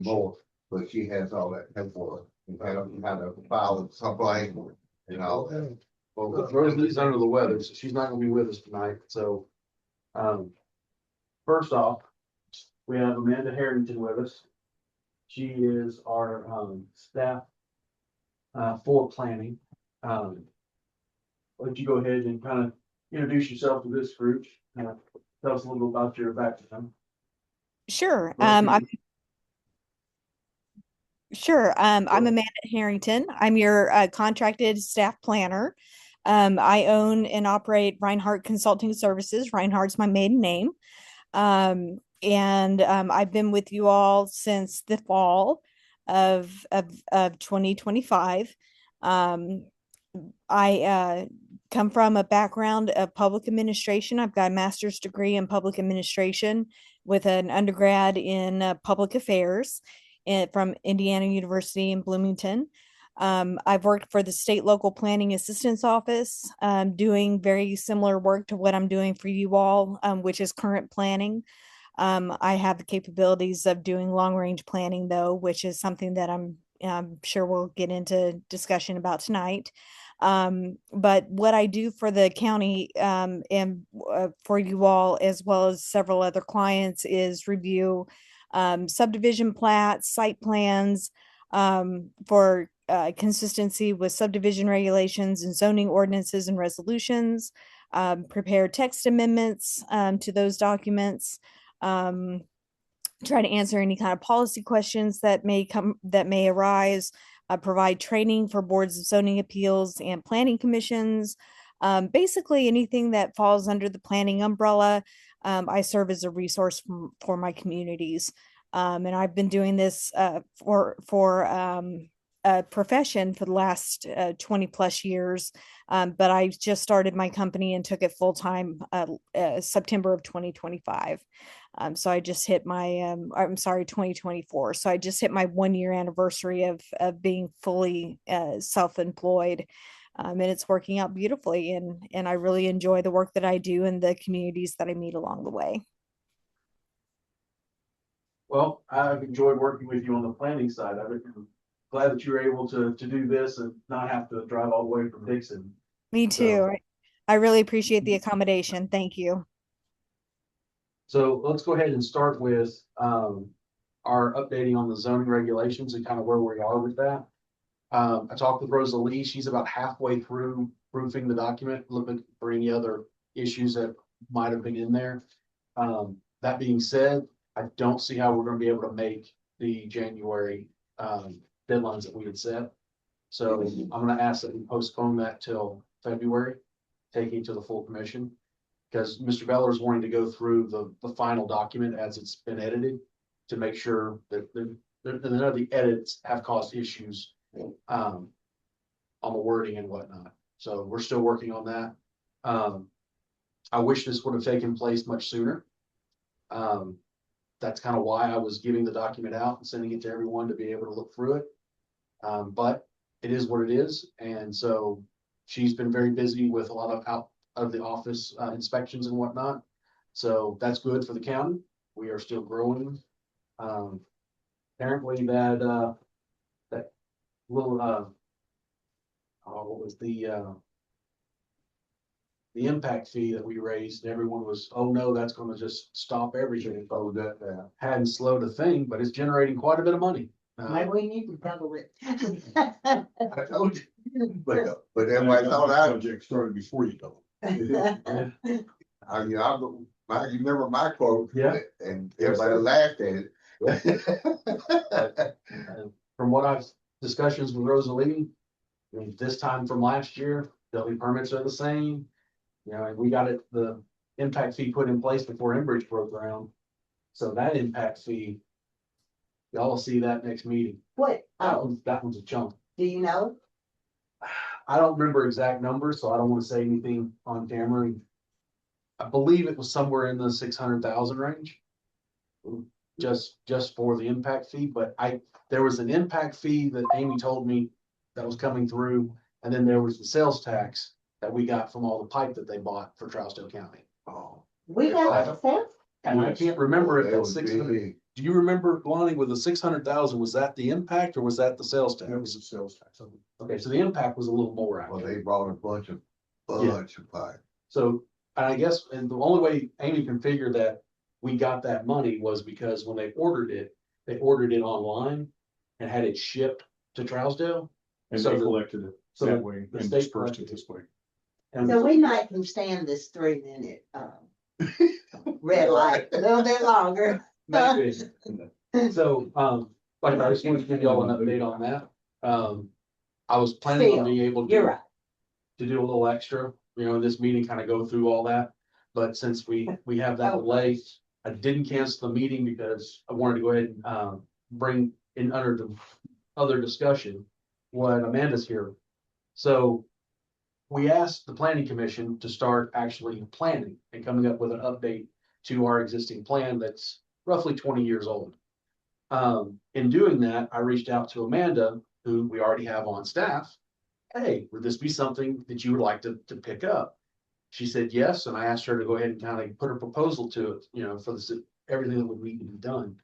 more, but she has all that paperwork. You how to file something, and all that. Well, Rosalie's under the weather, so she's not gonna be with us tonight, so. First off, we have Amanda Harrington with us. She is our, staff, for planning. Why don't you go ahead and kind of introduce yourself to this group, tell us a little about your background. Sure. Well, I'm Amanda Harrington. I'm your contracted staff planner. I own and operate Reinhardt Consulting Services. Reinhardt's my maiden name. I've been with you all since the fall of 2025. I come from a background of public administration. I've got a master's degree in public administration with an undergrad in public affairs from Indiana University in Bloomington. I've worked for the State Local Planning Assistance Office, doing very similar work to what I'm doing for you all, which is current planning. I have the capabilities of doing long range planning, though, which is something that I'm sure we'll get into discussion about tonight. But what I do for the county and for you all, as well as several other clients, is review subdivision plats, site plans for consistency with subdivision regulations and zoning ordinances and resolutions, prepare text amendments to those documents, try to answer any kind of policy questions that may arise, provide training for boards of zoning appeals and planning commissions. Basically anything that falls under the planning umbrella. I serve as a resource for my communities. And I've been doing this for a profession for the last 20 plus years. But I just started my company and took it full time September of 2025. So I just hit my, 2024. So I just hit my 1 year anniversary of being fully self-employed. And it's working out beautifully. And I really enjoy the work that I do and the communities that I meet along the way. Well, I've enjoyed working with you on the planning side of it. I'm glad that you were able to do this and not have to drive all the way from Dixon. Me too. I really appreciate the accommodation. Thank you. So let's go ahead and start with our updating on the zoning regulations and kind of where we are with that. I talked with Rosalie. She's about halfway through proofing the document, looking for any other issues that might have been in there. That being said, I don't see how we're going to be able to make the January deadlines that we had set. So I'm going to ask that we postpone that till February, taking it to the full commission, because Mr. Beller is wanting to go through the final document as it's been edited to make sure that none of the edits have caused issues on the wording and whatnot. So we're still working on that. I wish this would have taken place much sooner. That's kind of why I was giving the document out and sending it to everyone to be able to look through it. But it is what it is. And so she's been very busy with a lot of out of the office inspections and whatnot. So that's good for the county. We are still growing. Apparently that little what was the impact fee that we raised, everyone was, oh no, that's going to just stop everything. Oh, that hadn't slowed a thing, but it's generating quite a bit of money. Maybe we need to double it. I told you, but then I thought Project started before you doubled. you remember my quote? Yeah. And everybody laughed at it. From what I've discussions with Rosalie, I mean, this time from last year, building permits are the same. You know, and we got the impact fee put in place before Enbridge broke ground. So that impact fee, y'all will see that next meeting. What? That one's a chunk. Do you know? I don't remember exact numbers, so I don't want to say anything on camera. I believe it was somewhere in the 600,000 range. Just for the impact fee, but there was an impact fee that Amy told me that was coming through, and then there was the sales tax that we got from all the pipe that they bought for Trousdale County. Oh, We got sales. And I can't remember if that that was 600, big. do you remember, Lonnie, with the 600,000, was that the impact or was that the sales That tax? was the sales tax. Okay, so the impact was a little more Well, actually. they brought a bunch of pipe. So, and I guess, and the only way Amy can figure that we got that money was because when they ordered it online and had it shipped to Trousdale. And So they the- collected it so that the- way the and state dispersed collected it this way. And So we might can stand this 3 minute, red light a little bit longer. maybe. So, like, I just wanted to give y'all an update on that. I was planning on being able You're to, right. to do a little extra, in this meeting, kind of go through all that. But since we have that delay, I didn't cancel the meeting because I wanted to go ahead and, bring in under the other discussion what Amanda's here. So we asked the planning commission to start actually planning and coming up with an update to our existing plan that's roughly 20 years old. In doing that, I reached out to Amanda, who we already have on staff. Hey, would this be something that you would like to pick up? She said yes, and I asked her to go ahead and kind of put a proposal to it, for this, everything that would need to be done.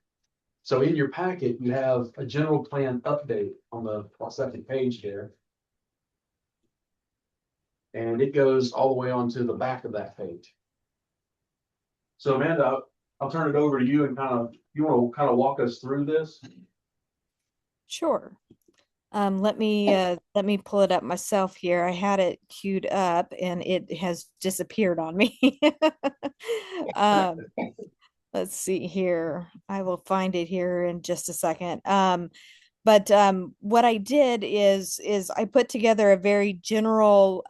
So in your packet, you have a general plan update on the second page there. And it goes all the way onto the back of that page. So Amanda, I'll turn it over to you and you want to kind of walk us through this? Sure. Let me pull it up myself here. I had it queued up and it has disappeared on me. Um, let's see here. I will find it here in just a second. But what I did is I put together a very general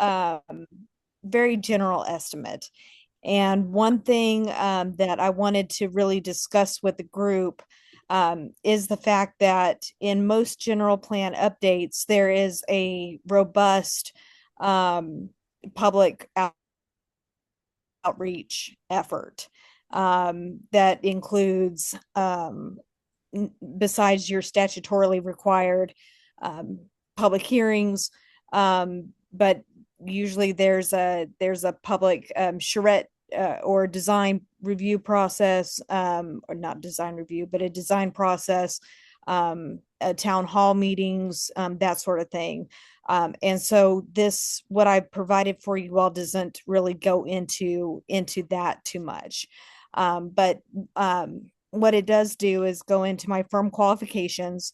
estimate. And one thing that I wanted to really discuss with the group is the fact that in most general plan updates, there is a robust public outreach effort that includes, besides your statutorily required public hearings, but usually there's a public charrette or design review process, or not design review, but a design process, town hall meetings, that sort of thing. And so this, what I provided for you all doesn't really go into that too much. But what it does do is go into my firm qualifications,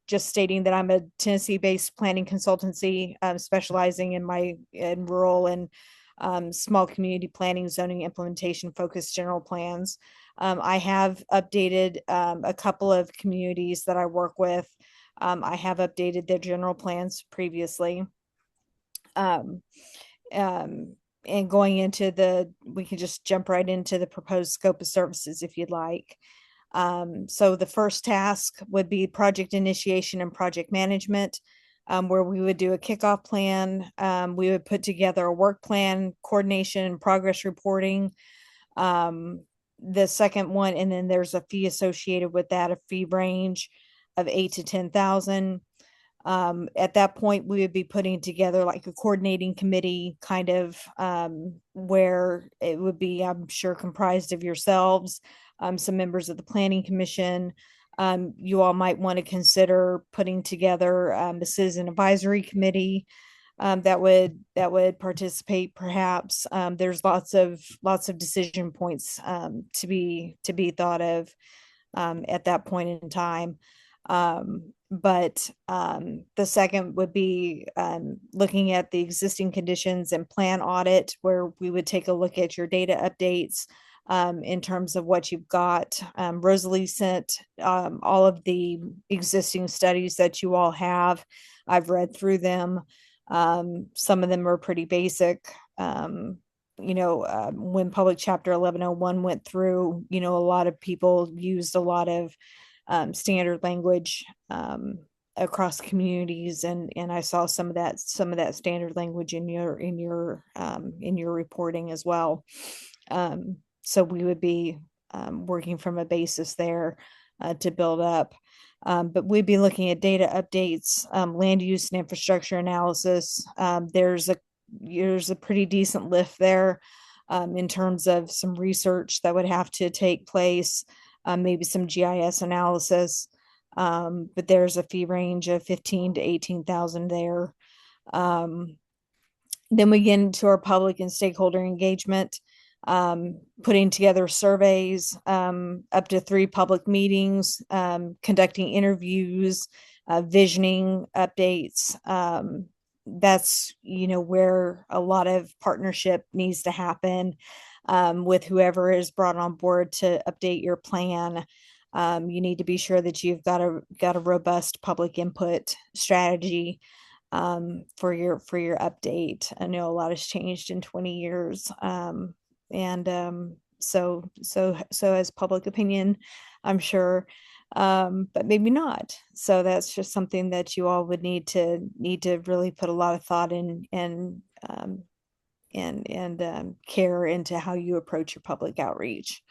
just stating that I'm a Tennessee-based planning consultancy, specializing in rural and small community planning, zoning implementation focused general plans. I have updated a couple of communities that I work with. I have updated their general plans previously. And going into we can just jump right into the proposed scope of services if you'd like. So the first task would be project initiation and project management, where we would do a kickoff plan. We would put together a work plan, coordination and progress reporting. The second one, and then there's a fee associated with that, a fee range of 8,000 to 10,000. At that point, we would be putting together like a coordinating committee, kind of, where it would be, I'm sure, comprised of yourselves, some members of the planning commission. You all might want to consider putting together a citizen advisory committee that would participate. Perhaps there's lots of decision points to be thought of at that point in time. But the second would be looking at the existing conditions and plan audit, where we would take a look at your data updates in terms of what you've got. Rosalie sent all of the existing studies that you all have. I've read through them. Some of them are pretty basic. When Public Chapter 1101 went through, a lot of people used a lot of standard language across communities, and I saw some of that standard language in your reporting as well. So we would be working from a basis there to build up. But we'd be looking at data updates, land use and infrastructure analysis. There's a pretty decent lift there in terms of some research that would have to take place. maybe some GIS analysis. But there's a fee range of 15 to 18,000 there. Then we get into our public and stakeholder engagement, putting together surveys, up to 3 public meetings, conducting interviews, visioning updates. That's, where a lot of partnership needs to happen, with whoever is brought on board to update your plan. You need to be sure that you've got a robust public input strategy, for your update. I know a lot has changed in 20 years. So as public opinion, I'm sure, but maybe not. So that's just something that you all would need to really put a lot of thought in and care into how you approach your public outreach.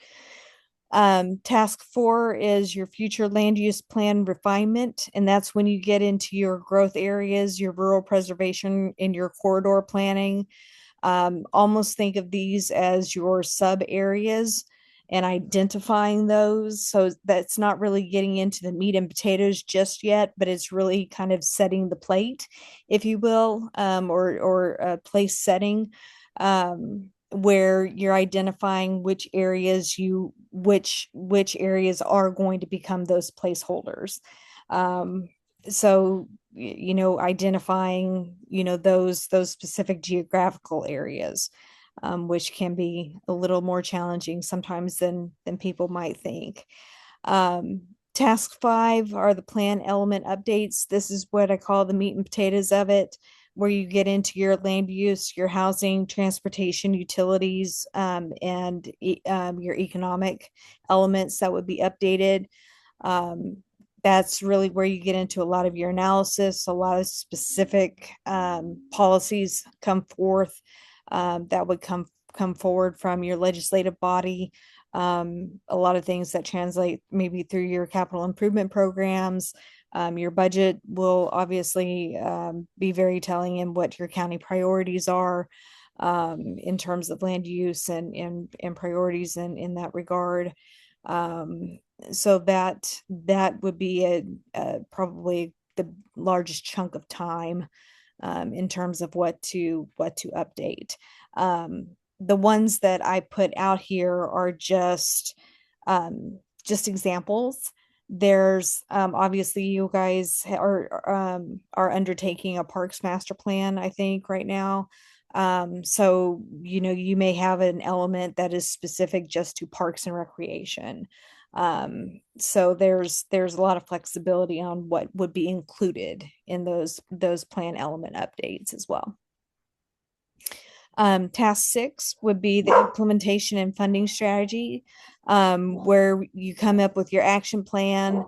Task 4 is your future land use plan refinement, and that's when you get into your growth areas, your rural preservation, and your corridor planning. Almost think of these as your sub areas and identifying those. So that's not really getting into the meat and potatoes just yet, but it's really kind of setting the plate, if you will, or place setting. Where you're identifying which areas which areas are going to become those placeholders. So identifying those specific geographical areas, which can be a little more challenging sometimes than people might think. Task 5 are the plan element updates. This is what I call the meat and potatoes of it, where you get into your land use, your housing, transportation, utilities, and your economic elements that would be updated. That's really where you get into a lot of your analysis. A lot of specific policies come forth, that would come forward from your legislative body. A lot of things that translate maybe through your capital improvement programs. Your budget will obviously be very telling in what your county priorities are, in terms of land use and priorities in that regard. So that would be probably the largest chunk of time, in terms of what to update. The ones that I put out here are just examples. There's obviously you guys are undertaking a parks master plan, I think, right now. So you may have an element that is specific just to parks and recreation. So there's a lot of flexibility on what would be included in those plan element updates as well. Task 6 would be the implementation and funding strategy, where you come up with your action plan,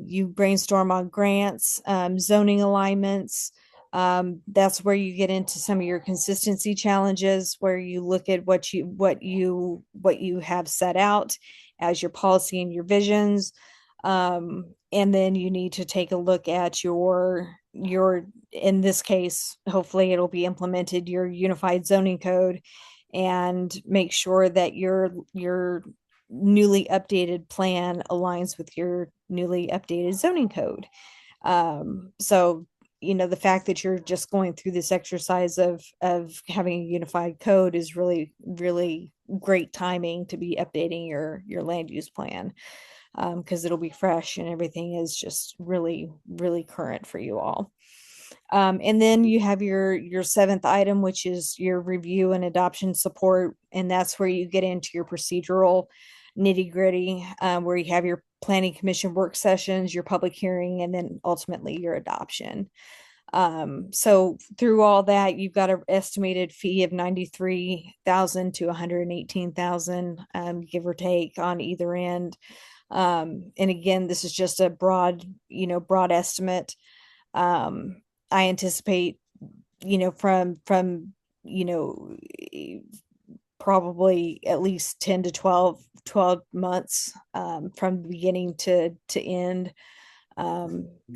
you brainstorm on grants, zoning alignments. That's where you get into some of your consistency challenges, where you look at what you have set out as your policy and your visions. And then you need to take a look at your, in this case, hopefully it'll be implemented, your unified zoning code, and make sure that your newly updated plan aligns with your newly updated zoning code. So, the fact that you're just going through this exercise of having a unified code is really, really great timing to be updating your land use plan. Because it'll be fresh and everything is just really, really current for you all. And then you have your 7th item, which is your review and adoption support. And that's where you get into your procedural nitty gritty, where you have your planning commission work sessions, your public hearing, and then ultimately your adoption. So through all that, you've got an estimated fee of $93,000 to $118,000, give or take on either end. And again, this is just a broad estimate. I anticipate, from probably at least 10 to 12 months, from beginning to end,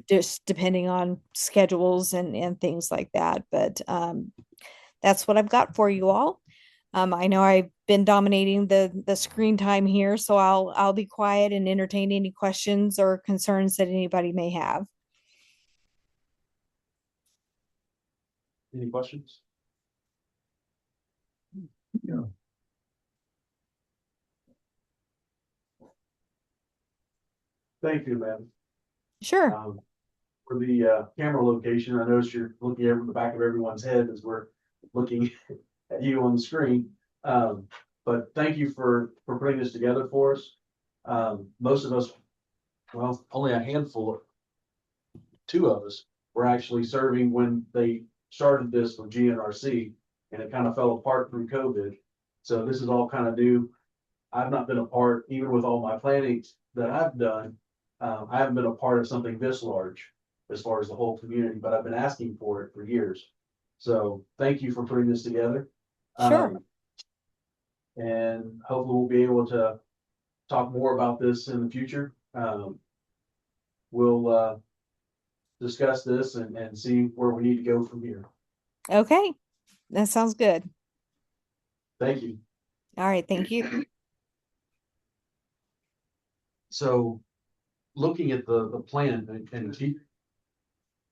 just depending on schedules and things like that. But that's what I've got for you all. I know I been dominating the screen time here, so I'll be quiet and entertain any questions or concerns that anybody may have. Any questions? Yeah. Thank you, ma'am. Sure. For the camera location, I noticed you're looking over the back of everyone's head as we're looking at you on the screen. But thank you for putting this together for us. Most of us, well, only a handful, two of us were actually serving when they started this with GNRC, and it kind of fell apart through COVID. So this is all kind of new. I've not been a part, even with all my planning that I've done, I haven't been a part of something this large as far as the whole community, but I've been asking for it for years. So thank you for putting this together. Sure. And hopefully we'll be able to talk more about this in the future. We'll discuss this and see where we need to go from here. Okay. That sounds good. Thank you. All right. Thank you. So looking at the plan and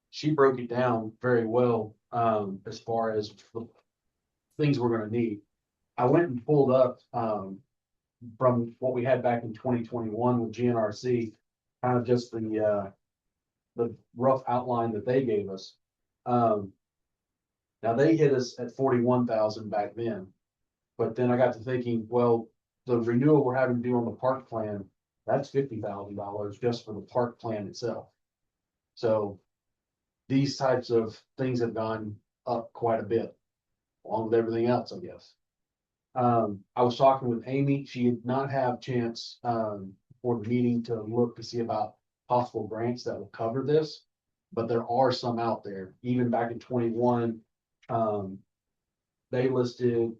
she broke it down very well, as far as the things we're gonna need. I went and pulled up, from what we had back in 2021 with GNRC, kind of just the rough outline that they gave us. Now they hit us at 41,000 back then, but then I got to thinking, well, the renewal we're having to do on the park plan, that's $50,000 just for the park plan itself. So these types of things have gone up quite a bit, along with everything else, I guess. I was talking with Amy. She did not have chance, for the meeting to look to see about possible grants that will cover this, but there are some out there. Even back in 21, they listed,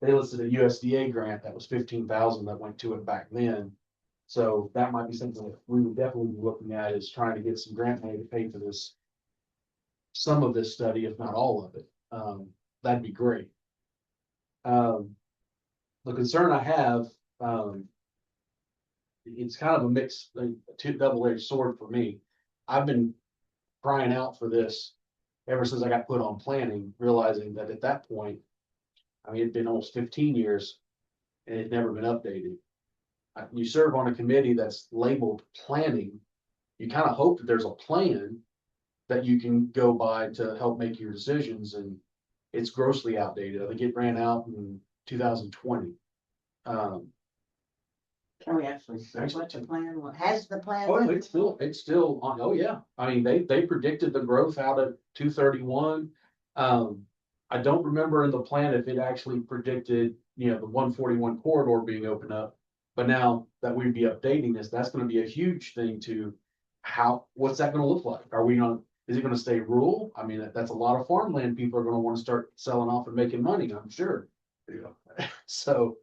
they listed a USDA grant that was 15,000 that went to it back then. So that might be something that we would definitely be looking at, is trying to get some grant money to pay for this, some of this study, if not all of it. That'd be great. The concern I have, it's kind of a mix, a double-edged sword for me. I've been crying out for this ever since I got put on planning, realizing that at that point, I mean, it'd been almost 15 years and it'd never been updated. You serve on a committee that's labeled planning. You kind of hope that there's a plan that you can go by to help make your decisions, and it's grossly outdated. I think it ran out in 2020. Can we actually see what the plan was? Has the plan? Oh, it's still on. Oh, yeah. I mean, they predicted the growth out at 231. I don't remember in the plan if it actually predicted, the 141 corridor being opened up. But now that we'd be updating this, that's going to be a huge thing to what's that going to look like? Is it going to stay rural? I mean, that's a lot of farmland people are going to want to start selling off and making money, I'm sure. So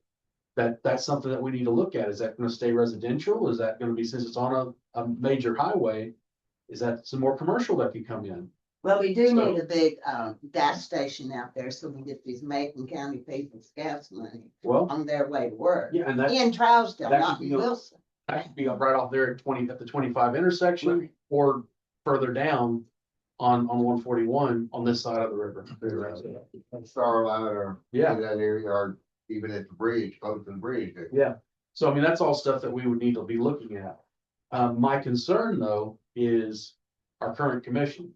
that's something that we need to look at. Is that going to stay residential? Is that going to be, since it's on a major highway, is that some more commercial that could come in? Well, we do need a big gas station out there so we get these Macon County people's gas money Well, on their way to work. yeah, and that In Trousdale, that not could in be a- Wilson. could be up right off there at the 25 intersection, Right. or further down on 141 on this side of the river. Starlight or Yeah. that area, or even at the bridge, close to the bridge. Yeah, so I mean, that's all stuff that we would need to be looking at. My concern, though, is our current commission.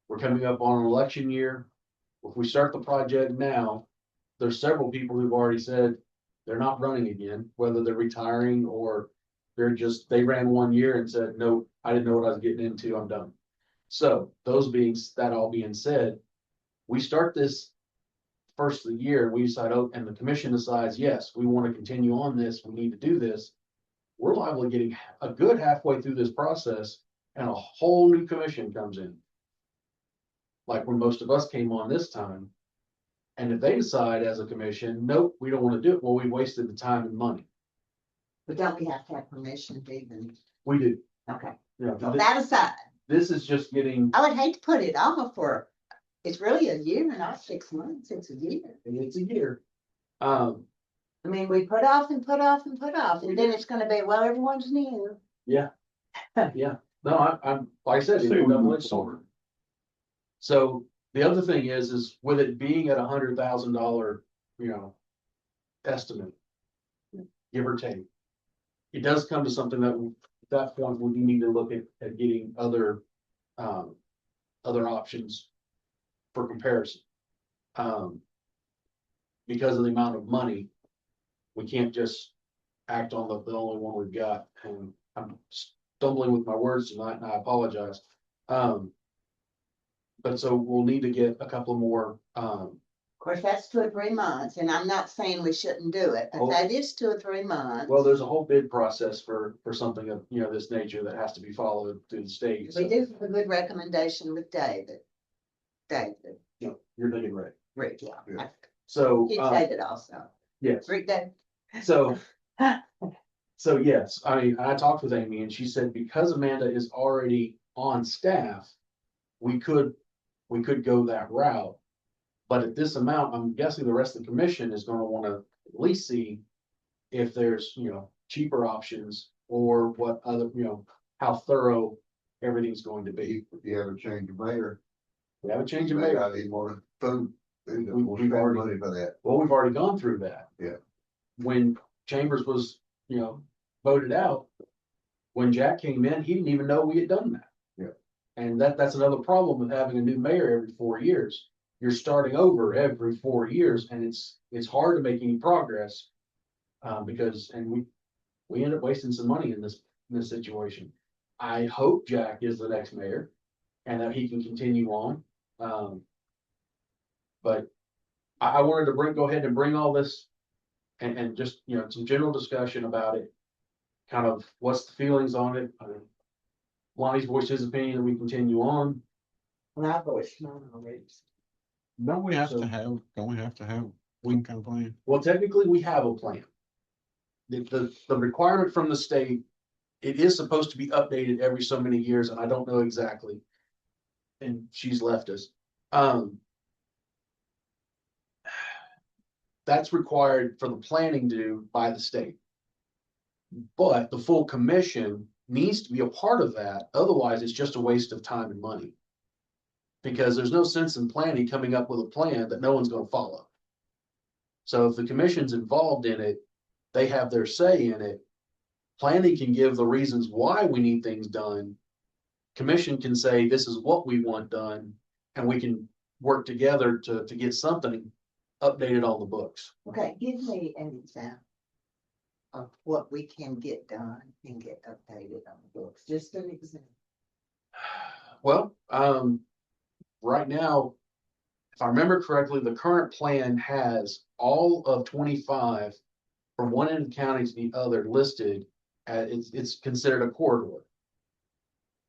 We're coming up on an election year. If we start the project now, there's several people who've already said they're not running again, whether they're retiring or they ran 1 year and said, no, I didn't know what I was getting into, I'm done. So that all being said, we start this first of the year, we decide, and the commission decides, yes, we want to continue on this, we need to do this. We're liable to getting a good halfway through this process and a whole new commission comes in. Like when most of us came on this time. And if they decide as a commission, nope, we don't want to do it, well, we wasted the time and money. But don't we have to have permission to even, We do. okay, Yeah, well, that aside, this is just getting, I would hate to put it off for It's really a year, not 6 months, it's a year. and it's a year. Um, I mean, we put off and put off and put off, and then it's gonna be, well, everyone's new. yeah. Yeah, no, I'm, like I said, it's Say a we move double-edged sword. So the other thing is with it being at $100,000, estimate, give or take. It does come to something that, at that point, we need to look at getting other options for comparison. Because of the amount of money, we can't just act on the only one we've got, and I'm stumbling with my words tonight, and I apologize. But so we'll need to get a couple more, Of course, that's 2 or 3 months, and I'm not saying we shouldn't do it, but Oh. that is 2 or 3 months. well, there's a whole bid process for something of, this nature that has to be followed through the state. We do have a good recommendation with David. David, You're thinking right. Rick, yeah. Yeah. So, He David also. yes, Rick, David. so. So yes, I mean, I talked with Amy and she said because Amanda is already on staff, we could go that route. But at this amount, I'm guessing the rest of the commission is gonna wanna at least see if there's, cheaper options or what other, how thorough everything's going to be. If you ever change the mayor, We haven't changed the maybe mayor. I need more food. We'll We've spend already- money for that. Well, we've already gone through that. Yeah. When Chambers was, voted out, when Jack came in, he didn't even know we had done that. Yeah. And that's another problem with having a new mayor every 4 years. You're starting over every 4 years and it's hard to make any progress. Because we end up wasting some money in this situation. I hope Jack is the next mayor and that he can continue on. But I wanted to go ahead and bring all this and just, some general discussion about it. Kind of what's the feelings on it? Lonnie's voiced his opinion that we continue on. Well, I voiced mine already. Don't we have So- to have some kind of plan? Well, technically, we have a plan. The requirement from the state, it is supposed to be updated every so many years, and I don't know exactly. And she's left us. That's required for the planning due by the state. But the full commission needs to be a part of that, otherwise it's just a waste of time and money. Because there's no sense in planning coming up with a plan that no one's gonna follow. So if the commission's involved in it, they have their say in it. Planning can give the reasons why we need things done. Commission can say, this is what we want done, and we can work together to get something updated on the books. Okay, give me an example of what we can get done and get updated on the books, just an example. Well, right now, if I remember correctly, the current plan has all of 25 from one end of the county to the other listed. It's considered a corridor.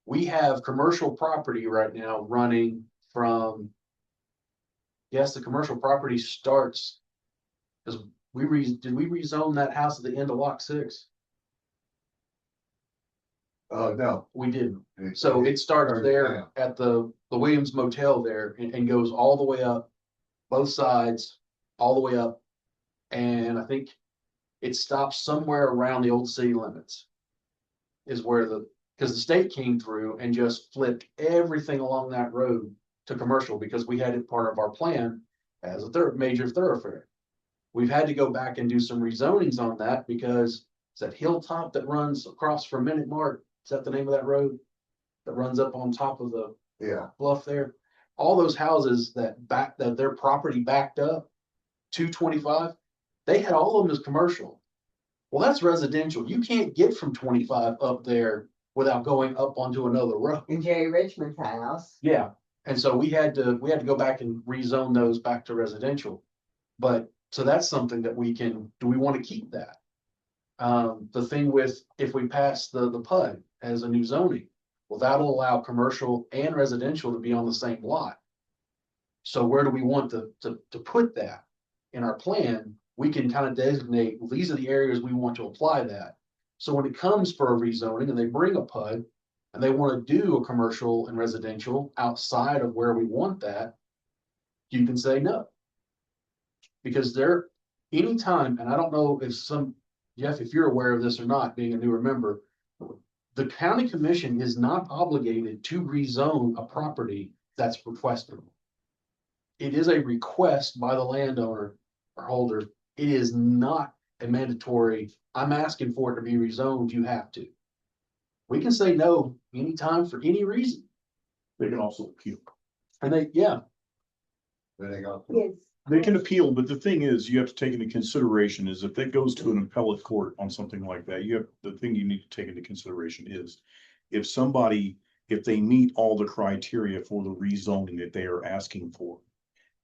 We have commercial property right now running from. Yes, the commercial property starts. Because did we rezone that house at the end of Lock 6? No. We didn't. So it starts there at the Williams Motel there and goes all the way up, both sides, all the way up. And I think it stops somewhere around the old city limits. Is where because the state came through and just flipped everything along that road to commercial because we had it part of our plan as a major thoroughfare. We've had to go back and do some rezonings on that because it's that hilltop that runs across from Minute Mart. Is that the name of that road? That runs up on top of the Yeah, bluff there? All those houses that their property backed up to 25, they had all of them as commercial. Well, that's residential. You can't get from 25 up there without going up onto another road. In Jerry Richmond's house, Yeah, and so we had to go back and rezone those back to residential. But, so that's something that do we want to keep that? The thing with, if we pass the PUD as a new zoning, well, that'll allow commercial and residential to be on the same lot. So where do we want to put that in our plan? We can kind of designate, well, these are the areas we want to apply that. So when it comes for a rezoning and they bring a PUD and they want to do a commercial and residential outside of where we want that, you can say no. Because there, anytime, and I don't know if Jeff, if you're aware of this or not, being a newer member, the county commission is not obligated to rezone a property that's requested. It is a request by the landowner or holder. It is not a mandatory, I'm asking for it to be rezoned, you have to. We can say no anytime for any reason. They can also appeal. And they, yeah, Then they go. Yes. They can appeal, but the thing is, you have to take into consideration is if it goes to an appellate court on something like that, the thing you need to take into consideration is if they meet all the criteria for the rezoning that they are asking for,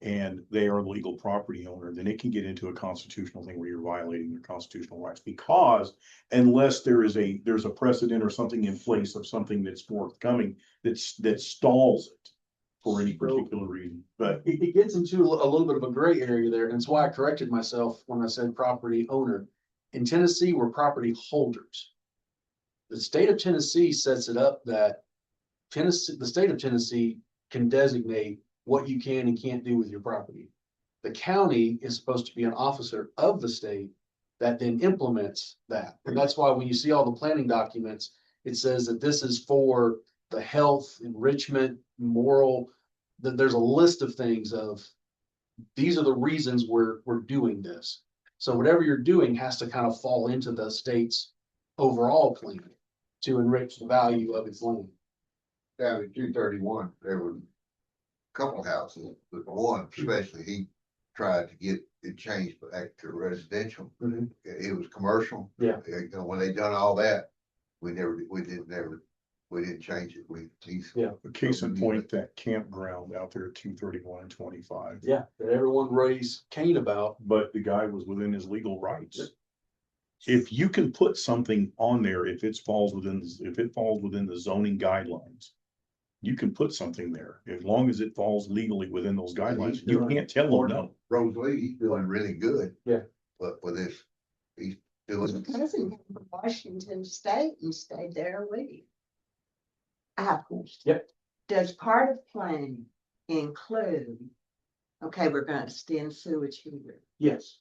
and they are a legal property owner, then it can get into a constitutional thing where you're violating their constitutional rights, because unless there's a precedent or something in place of something that's forthcoming, that stalls it for any particular reason, but it gets into a little bit of a gray area there, and it's why I corrected myself when I said property owner. In Tennessee, we're property holders. The state of Tennessee sets it up that the state of Tennessee can designate what you can and can't do with your property. The county is supposed to be an officer of the state that then implements that. And that's why when you see all the planning documents, it says that this is for the health, enrichment, moral, that there's a list of things of, these are the reasons we're doing this. So whatever you're doing has to kind of fall into the state's overall plan to enrich the value of its land. Down at 231, there were a couple houses, but one especially, he tried to get it changed back to residential. Mhm. It was commercial. Yeah. You know, when they done all that, we didn't change it. Yeah. a case in point, that campground out there at 231 and 25. Yeah, that everyone raised Cain about. But the guy was within his legal rights. If you can put something on there, if it falls within the zoning guidelines, you can put something there, as long as it falls legally within those guidelines. You can't tell them no. Rosalie, he's doing really good. Yeah. But with this, he's My doing. cousin came from Washington State and stayed there a week. I have a question. Yep. Does part of planning include, okay, we're gonna extend sewage here, Yes.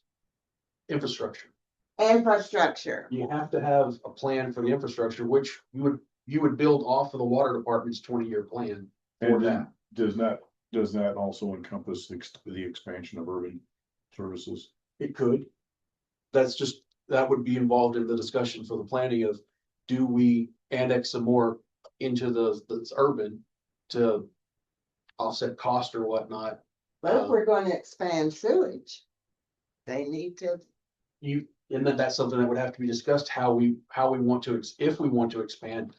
Infrastructure. infrastructure? You have to have a plan for the infrastructure, which you would build off of the water department's 20-year plan for And that. then does that also encompass the expansion of urban services? It could. That would be involved in the discussion for the planning of, do we annex some more into the urban to offset cost or whatnot? But if we're gonna expand sewage, they need to, And then that's something that would have to be discussed, how we want to, if we want to expand.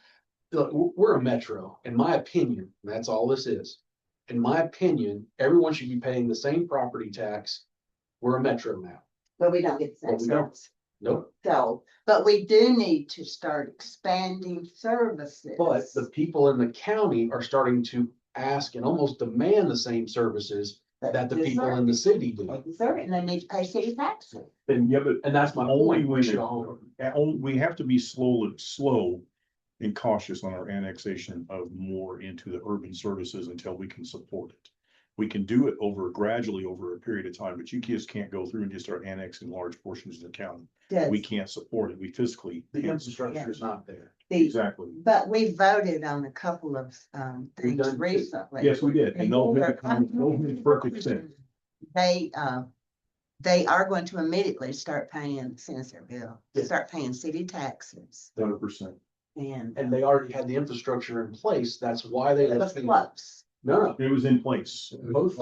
Look, we're a metro, in my opinion, and that's all this is. In my opinion, everyone should be paying the same property tax. We're a metro now. but we don't get the But same we don't. service. Nope. So, but we do need to start expanding services. But the people in the county are starting to ask and almost demand the same services that the people in the city do. Deserve it, and they need to pay city taxes. And that's my Only point. when We should all. we have to be slow and cautious on our annexation of more into the urban services until we can support it. We can do it gradually over a period of time, but you just can't go through and just start annexing large portions of the county. We can't support it. We physically. The can't infrastructure is not there. Exactly. But we voted on a couple of things done- recently. Yes, we did. And those made perfect sense. They are going to immediately start paying, since their bill, Yeah. start paying city taxes 100%. and. And they already had the infrastructure in place. That's why they. It was close. No, It was in place. both.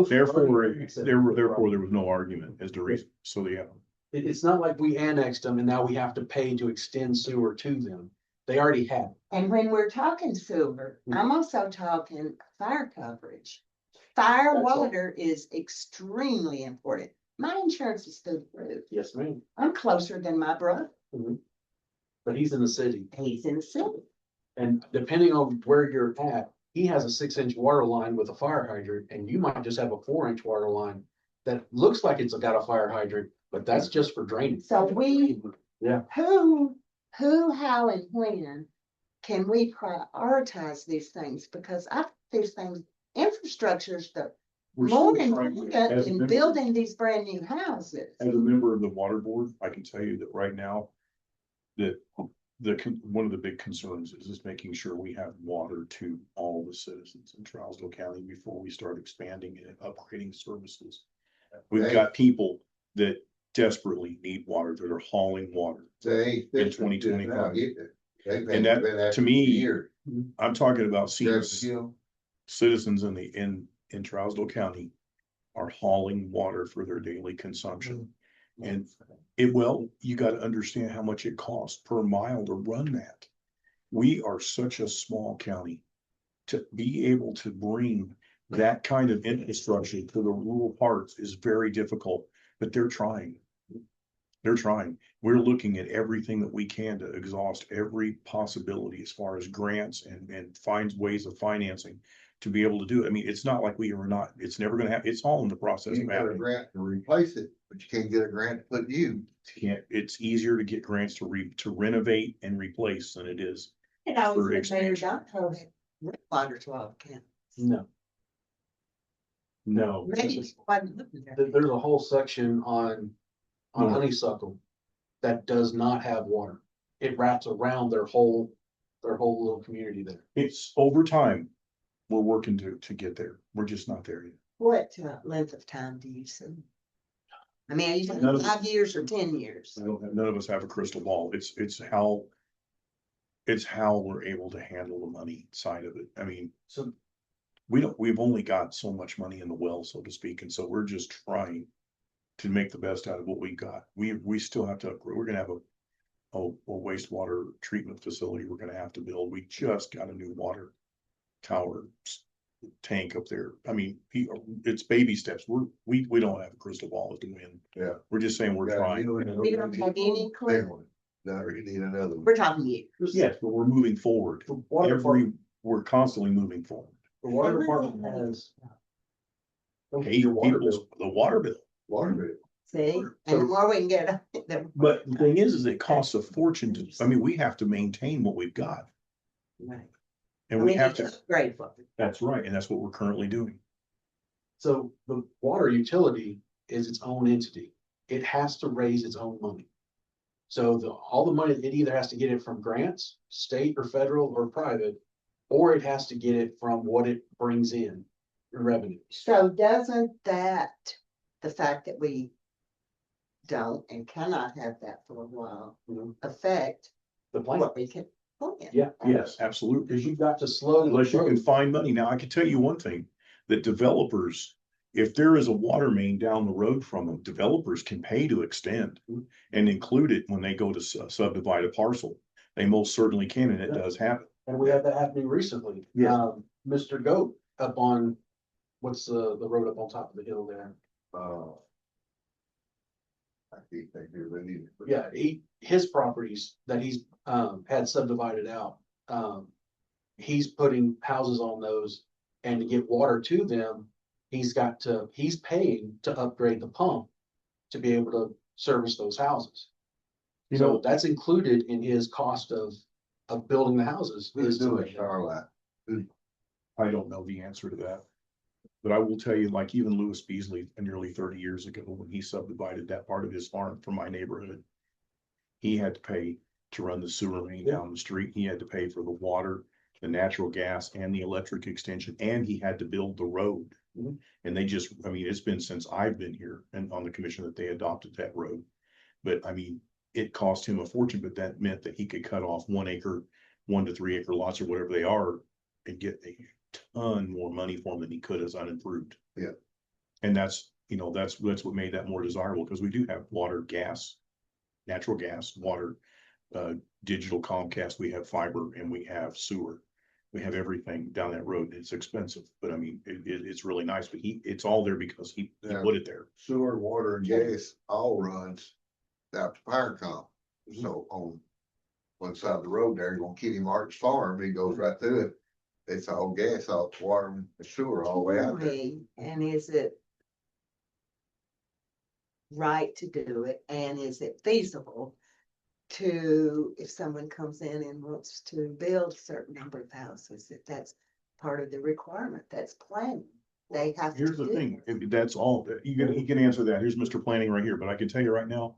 Therefore, there was no argument as to reason. So, yeah. It's not like we annexed them and now we have to pay to extend sewer to them. They already had. And when we're talking sewer, Mhm. I'm also talking fire coverage. Fire That's all. water is extremely important. My insurance is through the roof. Yes, ma'am. I'm closer than my brother. But he's in the city. He's in the city. And depending on where you're at, he has a 6-inch water line with a fire hydrant, and you might just have a 4-inch water line that looks like it's got a fire hydrant, but that's just for drainage. So we, Yeah. who, how and when can we prioritize these things? Because these things, infrastructure is we're still more than trying- that, as a in member- building these brand new houses. As a member of the water board, I can tell you that right now, that one of the big concerns is just making sure we have water to all the citizens in Trousdale County before we start expanding and upgrading services. We've Hey. got people that desperately need water, that are hauling water. They ain't In fixing it just now, 2025. get it. They've And been that, at to it for me, years. I'm talking about senior Jeff Hill, citizens in Trousdale County are hauling water for their daily consumption. And you gotta understand how much it costs per mile to run that. We are such a small county. To be able to bring that kind of infrastructure to the rural parts is very difficult, but they're trying. They're trying. We're looking at everything that we can to exhaust every possibility as far as grants and find ways of financing to be able to do it. I mean, it's not like we are not, it's never gonna happen. It's all in the process you of can get a happening. grant to replace it, but you can't get a grant to put new. It's easier to get grants to renovate and replace than it is. And I For was in Mayor expansion. Dunn, water to all counties. No. No. Maybe wasn't living there. There's a whole section on No. Honeysuckle that does not have water. It wraps around their whole little community there. It's over time. We're working to get there. We're just not there yet. What length of time do you see? I mean, are you None talking of- 5 years or 10 years? None of us have a crystal ball. It's how we're able to handle the money side of it. I mean, So we've only got so much money in the well, so to speak, and so we're just trying to make the best out of what we got. We still have to upgrade. We're gonna have a wastewater treatment facility we're gonna have to build. We just got a new water tower tank up there. I mean, it's baby steps. We don't have a crystal ball as to win. Yeah. We're just saying we're Got a trying. new one, We don't have any clue. big one. Now you need another one. We're talking years. Yes, but we're moving forward. the water department, We're constantly moving forward. the water department has. Hey, Your water people's, bill. the water bill. Water bill. See, and So- the more we can get, the. But the thing is it costs a fortune to, I mean, we have to maintain what we've got. Right. And I we mean, have it's to, upgrade for it. that's right, and that's what we're currently doing. So the water utility is its own entity. It has to raise its own money. So all the money, it either has to get it from grants, state or federal or private, or it has to get it from what it brings in revenue. So doesn't that, the fact that we don't and cannot have that for a while, Mhm. affect The plan, what we can plan? yeah, Yes, absolutely. because you've got to slow. the Unless you can growth. find money. Now, I can tell you one thing, that developers, if there is a water main down the road from them, developers can pay to extend and include it when they go to subdivide a parcel. They most certainly can, and it does happen. And we had that happening recently. Yes. Mr. Goat up on, what's the road up on top of the hill there? I can't think of it either. but- Yeah, his properties that he's, had subdivided out, he's putting houses on those. And to get water to them, he's paying to upgrade the pump to be able to service those houses. You So know, that's included in his cost of building the houses. Who's is to doing make that. Starlight? I don't know the answer to that. But I will tell you, like even Lewis Beasley, nearly 30 years ago, when he subdivided that part of his farm from my neighborhood. He had to pay to run the sewer main down the street. He had to pay for the water, the natural gas and the electric extension, and he had to build the road. Mhm. And they just, I mean, it's been since I've been here and on the commission that they adopted that road. But I mean, it cost him a fortune, but that meant that he could cut off 1 acre, 1 to 3 acre lots or whatever they are. And get a ton more money for them than he could as unimproved. Yeah. And that's what made that more desirable, because we do have water, gas, natural gas, water, digital Comcast, we have fiber, and we have sewer. We have everything down that road. It's expensive, but I mean, it's really nice, but it's all there because he Yeah. put it there. Sewer, water and gas all runs out to Firecom. So on one side of the road there, you're gonna Kitty Martin's farm, it goes right through it. It's all gas, all water and sewer all the way out there. And is it right to do it? And is it feasible to, if someone comes in and wants to build a certain number of houses, if that's part of the requirement, that's planning? they have to Here's the do thing, this. that's all, he can answer that. Here's Mr. Planning right here, but I can tell you right now.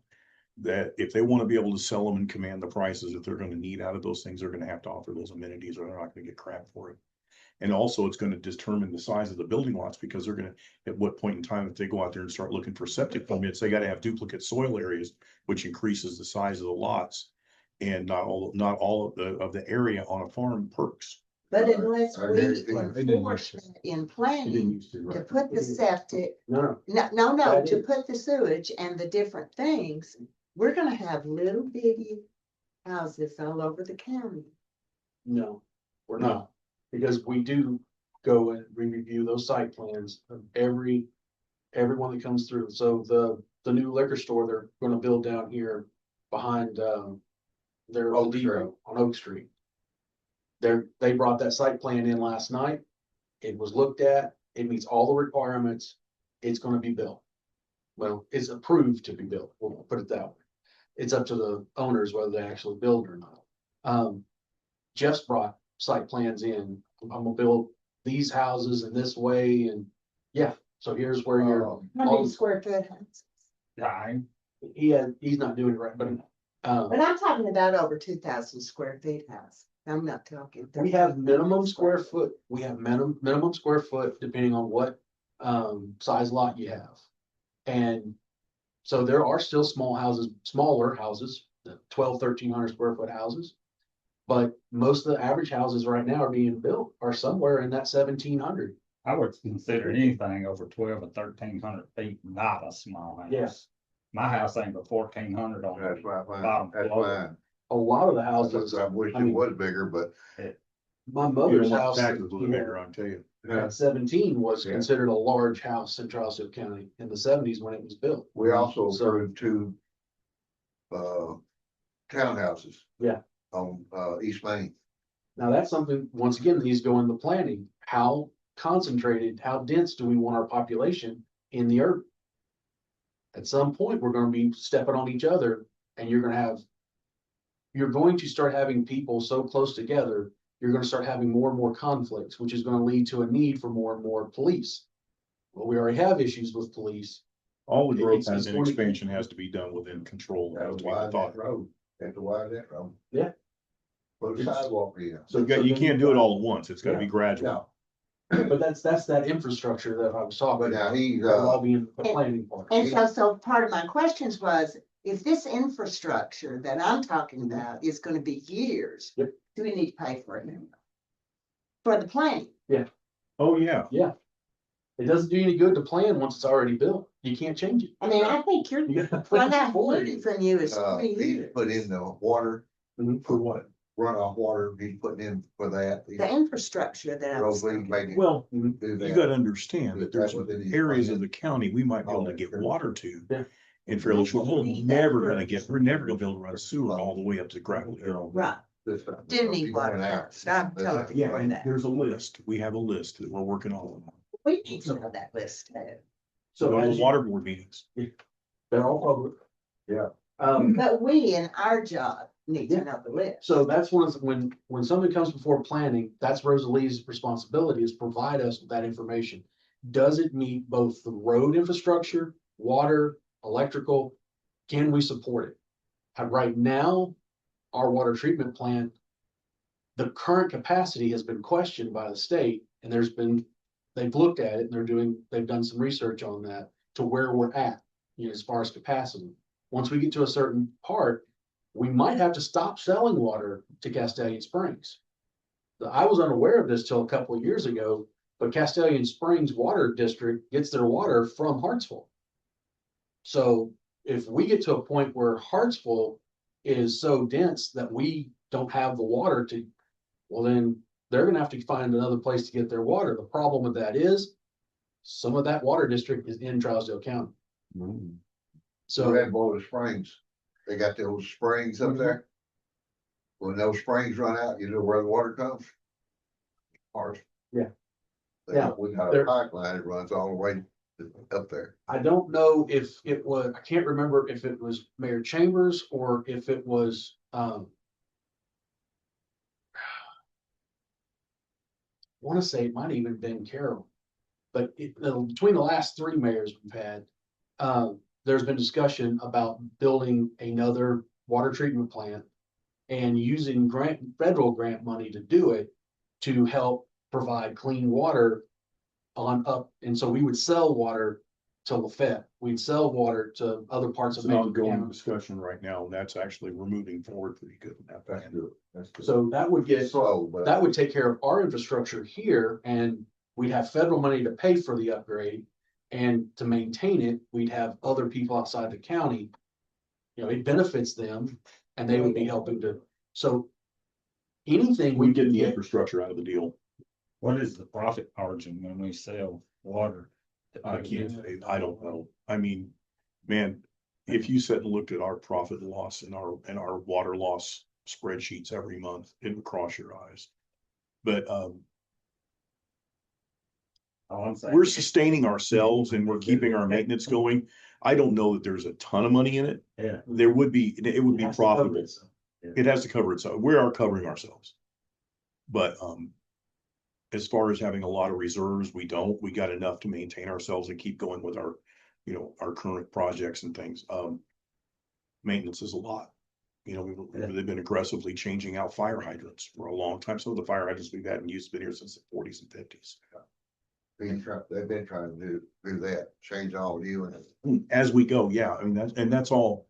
That if they want to be able to sell them and command the prices that they're gonna need out of those things, they're gonna have to offer those amenities or they're not gonna get crap for it. And also it's gonna determine the size of the building lots because they're gonna, at what point in time, if they go out there and start looking for septic permits, they gotta have duplicate soil areas, which increases the size of the lots. And not all of the area on a farm perks. But unless I we guarantee you. enforce that in planning to put the septic, No, no, That to is- put the sewage and the different things, we're gonna have little bitty houses all over the county. no, we're not, because we do go and review those site plans of everyone that comes through. So the new liquor store they're gonna build down here behind, their Oak Depot on Oak Street. They brought that site plan in last night. It was looked at, it meets all the requirements, it's gonna be built. Well, it's approved to be built, we'll put it that way. It's up to the owners whether they actually build or not. Jeff's brought site plans in, I'm gonna build these houses in this way, and yeah, so here's where you're. Oh, How many all- square foot houses? He's not doing it right, but, But I'm talking about over 2,000 square feet house. I'm not talking. we have 30,000 minimum square foot, we have minimum square foot depending on what, size lot you have. And so there are still smaller houses, the 1,200-1,300 square foot houses. But most of the average houses right now are being built are somewhere in that 1,700. I would consider anything over 12 or 1,300 feet not a small house. Yes. My house ain't but 1,400 on that's it. my fine, Bottom that's floor. fine. A lot of the houses, I wish I it mean- was bigger, but my You mother's don't want house. taxes a little bigger, I'll tell you. At 17 was Yeah. considered a large house in Charleston County in the 70s when it was built. we also So- approved two townhouses. Yeah. On East Main. Now, that's something, once again, needs to go into planning. How concentrated, how dense do we want our population in the urban? At some point, we're gonna be stepping on each other and you're going to start having people so close together, you're gonna start having more and more conflicts, which is gonna lead to a need for more and more police. Well, we already have issues with police. All the growth It's and going to- expansion has to be done within control. It has to be Wide thought. that road, have to widen that road. Yeah. Put a sidewalk in. So you can't do it all at once. It's gotta be gradual. No, But that's that infrastructure that I was talking but now about. he's, That'll all be in the planning part. And so part of my questions was, if this infrastructure that I'm talking about is gonna be years, Yep. do we need to pay for it now? For the planning? Oh, yeah. It doesn't do you any good to plan once it's already built. You can't change it. I mean, I think you're, You gotta what plan I'm for hearing it. from you is 3 he years. put in the water, Mhm. for what, runoff water, he's putting in for that. The infrastructure that I was Rosalie thinking. made him Well, do you that. gotta understand that there's That's what it is. areas of the county we might be able to Oh, get sure. water to. Yeah. In fairly short, we're never gonna be able to run sewer all the way up to gravel hill. Right, This time. do need He's water going out. first. I'm totally Yeah, for and that. there's a list. We have a list that we're working on. We need to know that list too. So Go to as the you- water board meetings. they're all public. Yeah. But we in our job need to know the list. So that's when something comes before planning, that's Rosalie's responsibility is provide us with that information. Does it meet both the road infrastructure, water, electrical? Can we support it? Right now, our water treatment plant, the current capacity has been questioned by the state and they've looked at it and they've done some research on that to where we're at, as far as capacity. Once we get to a certain part, we might have to stop selling water to Castellian Springs. I was unaware of this till a couple of years ago, but Castellian Springs Water District gets their water from Hartsville. So if we get to a point where Hartsville is so dense that we don't have the water well, then they're gonna have to find another place to get their water. The problem with that is some of that water district is in Trousdale County. So So Red Boiler Springs, they got those springs up there. When those springs run out, you know where the water comes? Ours. Yeah. They Yeah. We got a There- pipeline that runs all the way up there. I don't know if it was, I can't remember if it was Mayor Chambers or if it was, want to say it might even been Carroll. But between the last three mayors we've had, there's been discussion about building another water treatment plant and using federal grant money to do it, to help provide clean water on up. And so we would sell water to Lafette, we'd sell water to other parts It's of an Macon ongoing County. discussion right now, and that's actually, we're moving forward pretty good in that That's plan. good. That's good. So that would get, It's slow, but. that would take care of our infrastructure here, and we'd have federal money to pay for the upgrade. And to maintain it, we'd have other people outside the county. You know, it benefits them, and they would be helping to, so. Anything We we get can the get, infrastructure out of the deal. What is the profit margin when we sell water? I can't say, I don't know. I mean, man, if you sat and looked at our profit and loss and our water loss spreadsheets every month, it would cross your eyes. But, All I'm saying. we're sustaining ourselves and we're keeping our maintenance going. I don't know that there's a ton of money in it. Yeah. There would be, it would it be has to cover profitable. itself. It has to cover itself. We are covering ourselves. But, as far as having a lot of reserves, we don't. We got enough to maintain ourselves and keep going with our, you know, our current projects and things. Maintenance is a lot. You know, they've been aggressively changing out fire hydrants for a long time. Some of the fire hydrants we've had in use have been here since the forties and fifties. They've been trying to do that, change all the units. As we go, yeah, I mean, that's all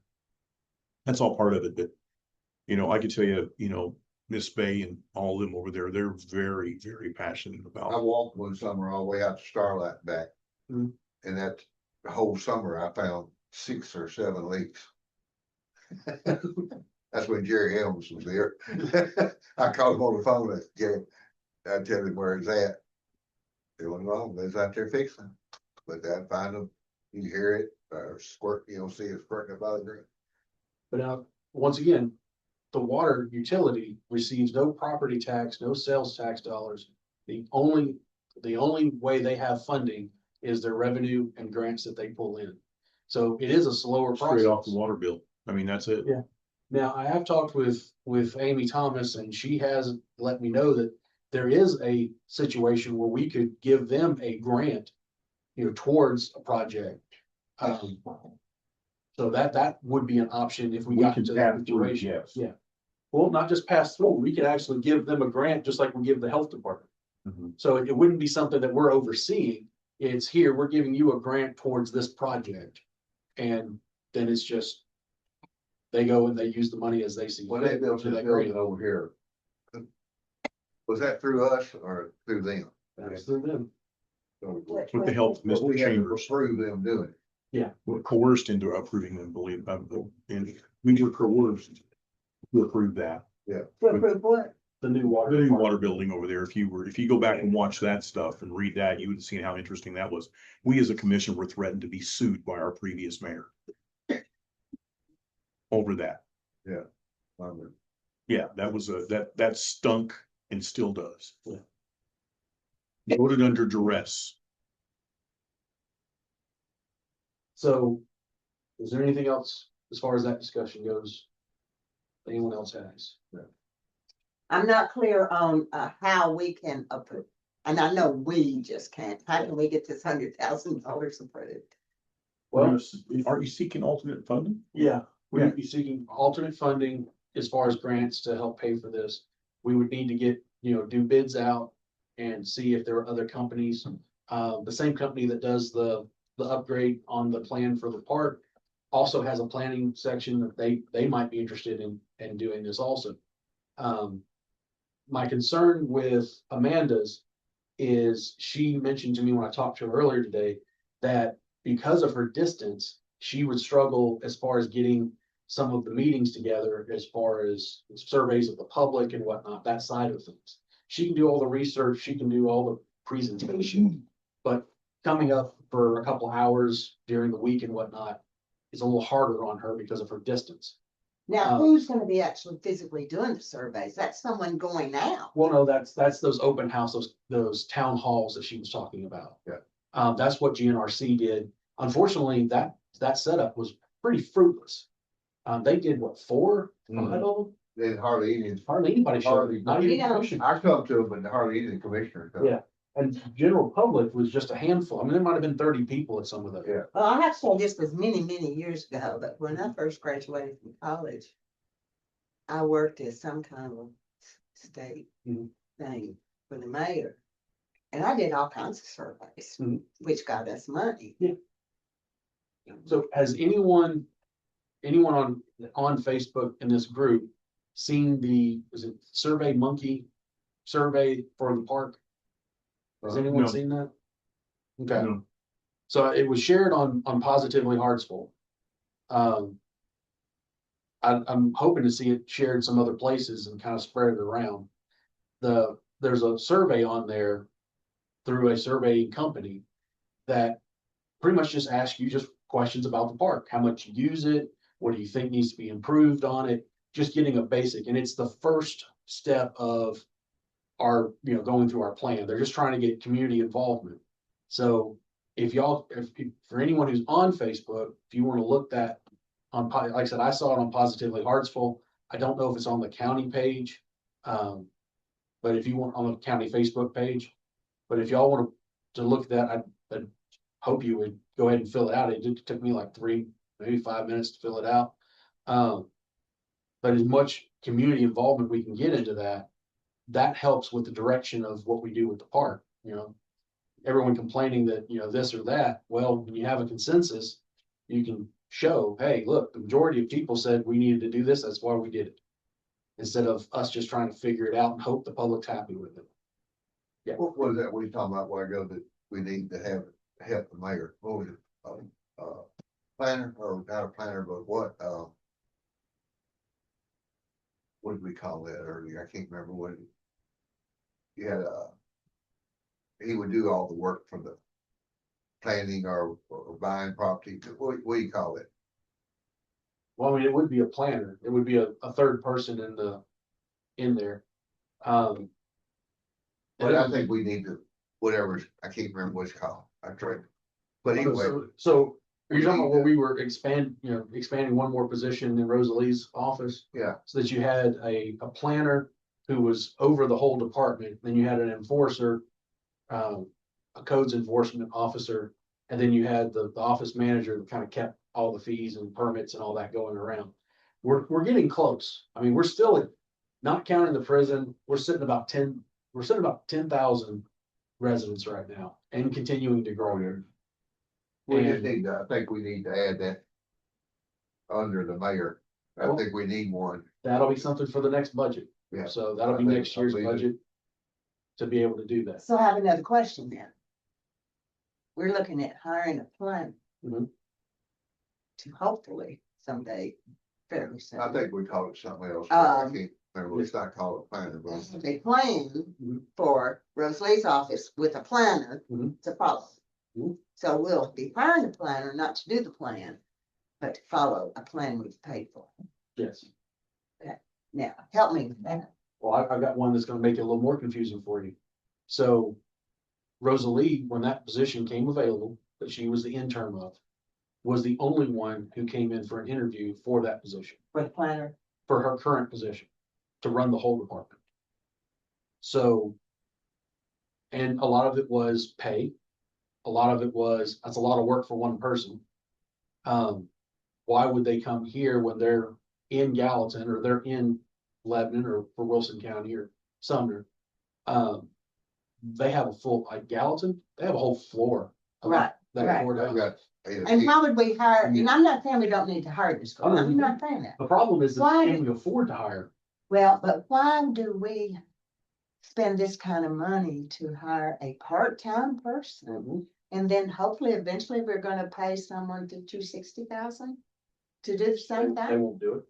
part of it, but, you know, I could tell you, you know, Miss Bay and all of them over there, they're very, very passionate I about. walked one summer all the way out to Starlight back. Mhm. And that the whole summer I found 6 or 7 leaks. That's when Jerry Helms was there. I called him on the phone, and Jerry, I tell him where it's at. It wasn't wrong, they was out there fixing. But that find them, you hear it, or squirt, you know, see it squirting up out of the ground. But now, once again, the water utility receives no property tax, no sales tax dollars. The only way they have funding is their revenue and grants that they pull in. So it is a slower Straight off the process. water bill. I mean, that's it. Yeah. Now, I have talked with Amy Thomas, and she has let me know that there is a situation where we could give them a grant, you know, towards a project. So that would be an option if we We got can into that pass through, situation. yes. Yeah. Well, not just pass through, we could actually give them a grant, just like we give the health department. Mhm. So it wouldn't be something that we're overseeing. It's here, we're giving you a grant towards this project. And then it's just, they go and they use the money as they see. When they fit built to this that building grant. over here. Was that through us or through them? That's through them. With the help of But Mr. we had to Chambers, approve them doing it. we're coerced into approving them, believe, and we were coerced to approve that. What? The new water. The new department. water building over there, if you go back and watch that stuff and read that, you would have seen how interesting that was. We as a commission were threatened to be sued by our previous mayor. Over that. Yeah, that was that stunk and still does. Yeah. Voted under duress. So is there anything else as far as that discussion goes? Anyone else has? I'm not clear on how we can approve, and I know we just can't. How can we get this $100,000 approved? Well, Aren't you seeking alternate funding? yeah, we would be seeking alternate funding as far as grants to help pay for this. We would need to get, you know, do bids out and see if there are other companies. The same company that does the upgrade on the plan for the park also has a planning section that they might be interested in doing this also. My concern with Amanda's is she mentioned to me when I talked to her earlier today that because of her distance, she would struggle as far as getting some of the meetings together, as far as surveys of the public and whatnot, that side of things. She can do all the research, she can do all the presentation, but coming up for a couple hours during the week and whatnot is a little harder on her because of her distance. Now, who's gonna be actually physically doing the surveys? That's someone going out. Well, no, that's those open house, those town halls that she was talking about. Yeah. That's what GNRC did. Unfortunately, that setup was pretty fruitless. They did what, 4, 5 of them? Then hardly any, Hardly anybody showed, Hardly. not even Yeah. the commission. I come to them, but hardly any of the commissioners. come. Yeah. And general public was just a handful. I mean, there might have been 30 people at some of them. Yeah. Well, I have to say this was many, many years ago, but when I first graduated from college, I worked at some kind of state Mhm. thing for the mayor. And I did all kinds of surveys, Mhm. which got us money. So has anyone on Facebook in this group seen was it Survey Monkey survey for the park? Has anyone No. seen that? Okay, No. so it was shared on Positively Hartsville. I'm hoping to see it shared some other places and kind of spread it around. There's a survey on there through a surveying company that pretty much just asks you just questions about the park, how much you use it, what do you think needs to be improved on it, just getting a basic, and it's the first step of our, going through our plan. They're just trying to get community involvement. So if for anyone who's on Facebook, if you want to look that like I said, I saw it on Positively Hartsville. I don't know if it's on the county page. But if you want on the county Facebook page, but if y'all want to look at that, I hope you would go ahead and fill it out. It took me like 3, maybe 5 minutes to fill it out. But as much community involvement we can get into that helps with the direction of what we do with the park, everyone complaining that, this or that. Well, when you have a consensus, you can show, hey, look, the majority of people said we needed to do this. That's why we did it. Instead of us just trying to figure it out and hope the public's happy with it. Yeah. What was that we talking about, where I go that we need to help the mayor, what was it? Planner, or not a planner, but what did we call that earlier? I can't remember what. You had he would do all the work for the planning or buying property. What do you call it? Well, I mean, it would be a planner. It would be a third person in there. But I think we need to, whatever, I can't remember what it's called. I tried. But anyway, So are you talking about where we were expanding one more position in Rosalie's office? yeah, So that you had a planner who was over the whole department, then you had an enforcer, a codes enforcement officer, and then you had the office manager that kind of kept all the fees and permits and all that going around. We're getting close. I mean, we're still at, not counting the prison, we're sitting about 10,000 residents right now and continuing to grow here. we just And- need to, I think we need to add that under the mayor. I think we need one. That'll be something for the next budget. Yeah. So that'll be I think next year's I'll leave it. budget to be able to do that. So I have another question then. We're looking at hiring a planner. Mhm. To hopefully someday, fairly soon. I think we call it something else. I Um, can't remember. It's not called a planner, but A plan Mhm. for Rosalie's office with a planner Mhm. to follow. Mhm. So we'll be hiring a planner, not to do the plan, but to follow a plan we've paid for. Yes. Now, help me with that. Well, I've got one that's gonna make it a little more confusing for you. So Rosalie, when that position came available, that she was the intern of, was the only one who came in for an interview for that position, For the planner, for her current position, to run the whole department. So, and a lot of it was pay. A lot of it was, that's a lot of work for one person. Why would they come here when they're in Gallatin or they're in Lebanon or for Wilson County or Sumner? They have a full, like Gallatin, they have a whole floor. of Right, that right. I've courthouse. got. and how would we hire, and I'm not saying we don't need to hire this girl, I'm not saying that. The problem is that Why can did- we afford to hire? Well, but why do we spend this kind of money to hire a part-time person? And then hopefully eventually we're gonna pay someone to 260,000 to do the same They thing? won't do it.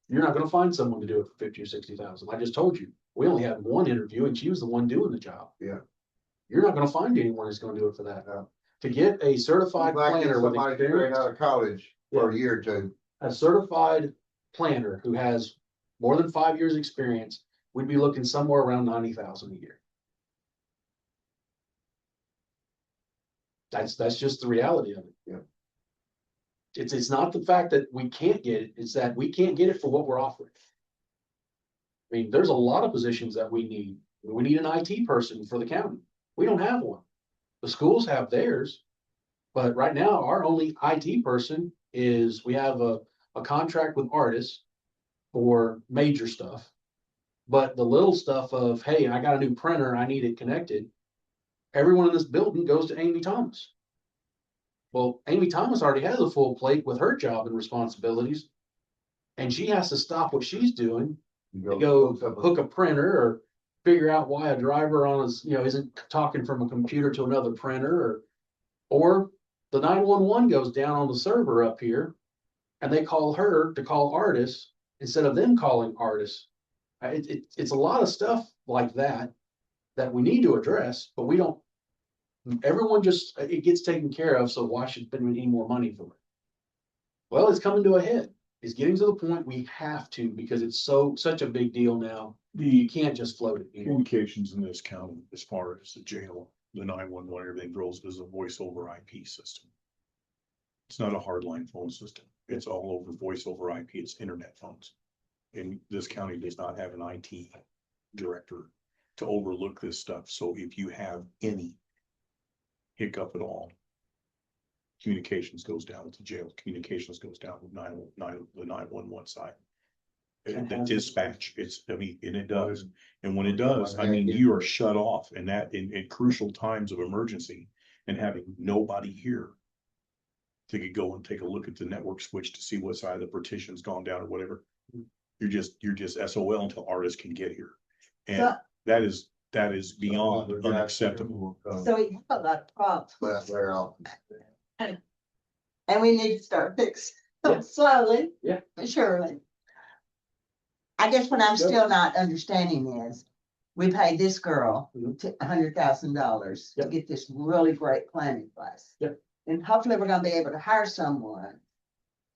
You're not gonna find someone to do it for 50 or 60,000. I just told you, we only had one interview and she was the one doing the job. Yeah. You're not gonna find anyone that's gonna do it for that. No. To get a certified Like planner with somebody straight experience, out of college for a year or two. a certified planner who has more than 5 years' experience, we'd be looking somewhere around 90,000 a year. That's just the reality of it. Yeah. It's not the fact that we can't get it, it's that we can't get it for what we're offering. I mean, there's a lot of positions that we need. We need an IT person for the county. We don't have one. The schools have theirs. But right now, our only IT person is, we have a contract with Artis for major stuff. But the little stuff of, hey, I got a new printer, I need it connected. Everyone in this building goes to Amy Thomas. Well, Amy Thomas already has a full plate with her job and responsibilities. And she has to stop what she's doing to go hook a printer or figure out why a driver on his, isn't talking from a computer to another printer, or the 911 goes down on the server up here and they call her to call Artis instead of them calling Artis. It's a lot of stuff like that that we need to address, but we don't, everyone just, it gets taken care of. So why should spend any more money for it? Well, it's coming to a head. It's getting to the point we have to, because it's such a big deal now. You can't just float it anymore. Communications in this county, as far as the jail, the 911, everything goes, is a voice over IP system. It's not a hardline phone system. It's all over voice over IP. It's internet phones. And this county does not have an IT director to overlook this stuff. So if you have any hiccup at all, communications goes down with the jail, communications goes down with the 911 side. The dispatch, and it does. And when it does, I mean, you are shut off, and that in crucial times of emergency and having nobody here to go and take a look at the network switch to see what side of the partition's gone down or whatever. You're just SOL until Artis can get here. And So- that is beyond unacceptable. So we have a lot of problems. But they're all, And we need to start fixing Yeah. them slowly. Yeah. But surely. I guess what I'm still not understanding is, we paid this girl Mhm. $100,000 to Yep. get this really great plan in place. Yep. And hopefully we're gonna be able to hire someone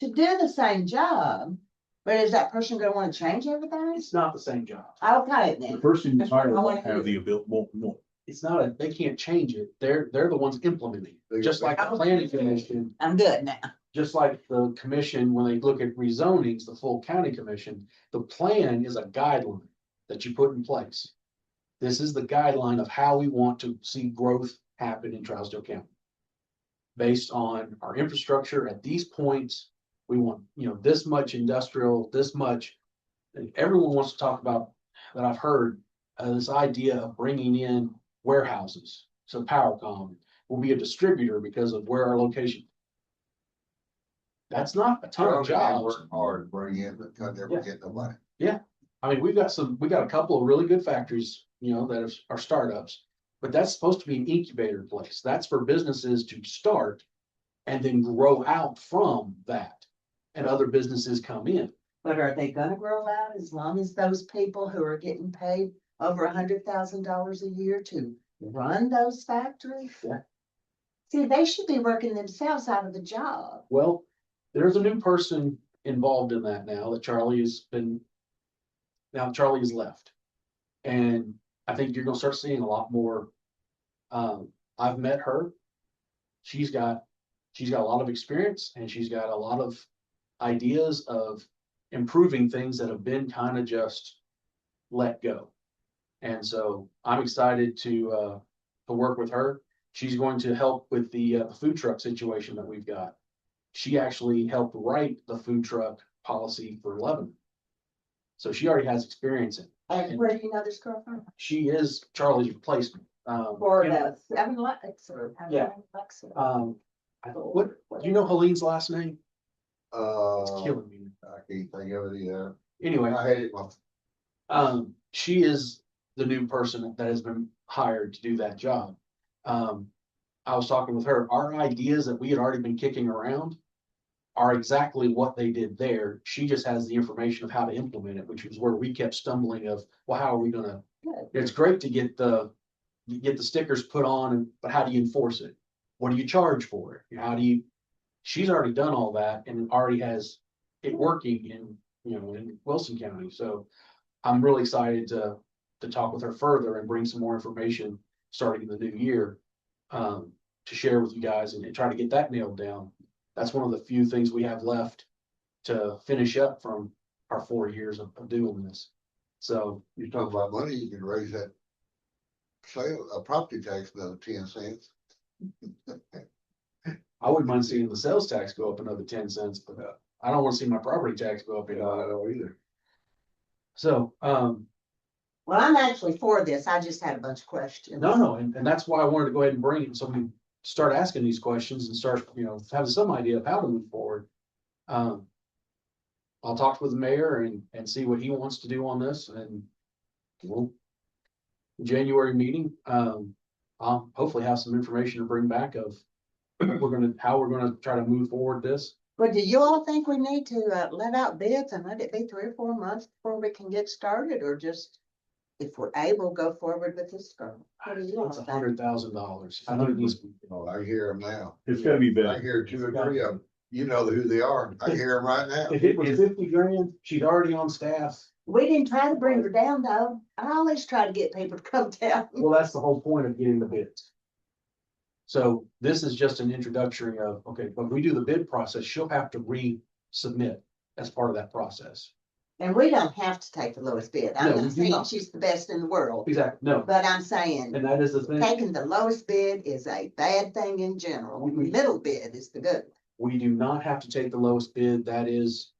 to do the same job, but is that person gonna wanna change everything? It's not the same job. Okay, The then. person you That's what hire I won't wanna have the hear. ability, won't. It's not they can't change it. They're the ones implementing. They- Just like the planning commission, I'm good now. just like the commission, when they look at rezonings, the full county commission, the plan is a guideline that you put in place. This is the guideline of how we want to see growth happen in Trousdale County. Based on our infrastructure at these points, we want, this much industrial, this much. And everyone wants to talk about, that I've heard, this idea of bringing in warehouses. So PowerCom will be a distributor because of where our location. That's not a ton of they jobs. work hard to bring in, but they never get nobody. I mean, we got a couple of really good factories, that are startups, but that's supposed to be an incubator place. That's for businesses to start and then grow out from that, and other businesses come in. But are they gonna grow out as long as those people who are getting paid over $100,000 a year to run those factories? Yeah. See, they should be working themselves out of the job. Well, there's a new person involved in that now that Charlie has left. And I think you're gonna start seeing a lot more. I've met her. She's got a lot of experience, and she's got a lot of ideas of improving things that have been kind of just let go. And so I'm excited to work with her. She's going to help with the food truck situation that we've got. She actually helped write the food truck policy for Lebanon. So she already has experience in it. And where do you know this girl from? She is Charlie's replacement. For Kim- the 7-Eleven, or Yeah. What, do you know Helene's last name? It's killing me. I can't think of it either. Anyway, I hate it. she is the new person that has been hired to do that job. I was talking with her, our ideas that we had already been kicking around are exactly what they did there. She just has the information of how to implement it, which was where we kept stumbling of, well, how are we gonna? It's great to get the stickers put on, but how do you enforce it? What do you charge for it? She's already done all that and already has it working in Wilson County. So I'm really excited to talk with her further and bring some more information starting in the new year, to share with you guys and try to get that nailed down. That's one of the few things we have left to finish up from our 4 years of doing this. So, You talk about money, you can raise that property tax another 10 cents. I wouldn't mind seeing the sales tax go up another 10 cents, but I don't want to see my property tax go up. You know, I don't either. So, Well, I'm actually for this. I just had a bunch of questions. no, and that's why I wanted to go ahead and bring it, so we start asking these questions and start, having some idea of how to move forward. I'll talk with the mayor and see what he wants to do on this, and we'll January meeting, I'll hopefully have some information to bring back of how we're gonna try to move forward this. But do you all think we need to let out bids and let it be 3 or 4 months before we can get started, or just if we're able, go forward with this girl? What do you all It's think? $100,000. I think it needs to be. Oh, I hear them now. It's gotta be I better. hear 2 or 3 of them. You know who they are. I hear them right now. If it was 50 grand, she's already on staff. We didn't try to bring her down though. I always try to get people to come down. Well, that's the whole point of getting the bids. So this is just an introductory of, okay, when we do the bid process, she'll have to resubmit as part of that process. And we don't have to take the lowest bid. No, I'm we not do saying not. she's the best in the world, Exactly, no, but I'm saying and that is the thing. taking the lowest bid is a bad thing in general. We- Middle bid is the good one. We do not have to take the lowest bid. That is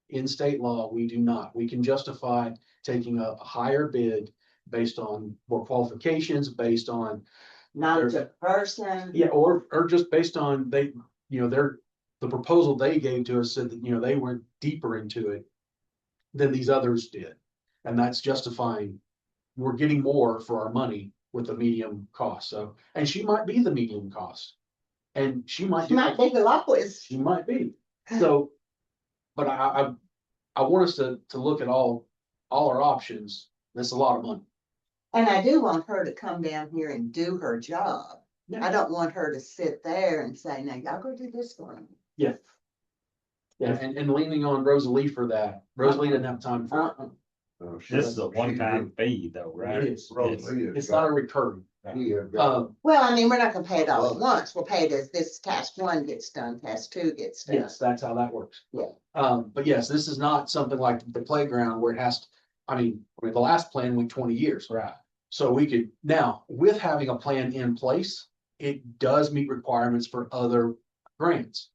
in state law. We do not. We can justify taking a higher bid based on more qualifications, based on, Not the person. yeah, or just based on the proposal they gave to us said that, they went deeper into it than these others did. And that's justifying, we're getting more for our money with the medium cost. So, and she might be the medium cost. And she might She might be the lowest. She might be. So, but I want us to look at all our options. That's a lot of money. And I do want her to come down here and do her job. Yeah. I don't want her to sit there and say, now y'all go do this for me. Yeah. Yeah, and leaning on Rosalie for that. Rosalie didn't have time for it. Oh, This is a she's- one-time fee though, right? It is. Rosalie has It's not a got- recurring. he has got- Well, I mean, we're not gonna pay it all at once. We'll pay it as this task 1 gets done, task 2 gets done. Yes, that's how that works. Yeah. But yes, this is not something like the playground where it has, the last plan went 20 years. Right. So we could, now, with having a plan in place, it does meet requirements for other grants.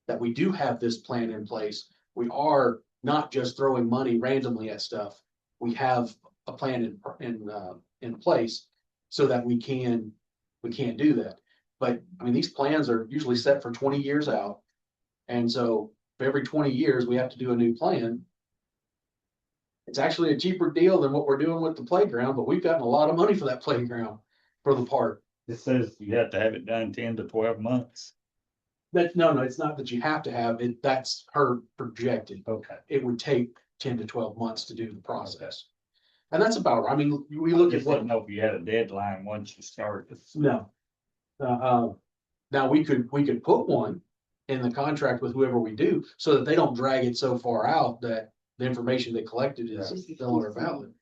That we do have this plan in place. We are not just throwing money randomly at stuff. We have a plan in place so that we can't do that. But, these plans are usually set for 20 years out. And so for every 20 years, we have to do a new plan. It's actually a cheaper deal than what we're doing with the playground, but we've gotten a lot of money for that playground for the park. It says you have to have it done 10 to 12 months. No, it's not that you have to have it. That's her projected. Okay. It would take 10 to 12 months to do the process. And that's about, right. We look at Just what, didn't know if you had a deadline once you started. no. Now we could put one in the contract with whoever we do, so that they don't drag it so far out that the information they collected is still valid.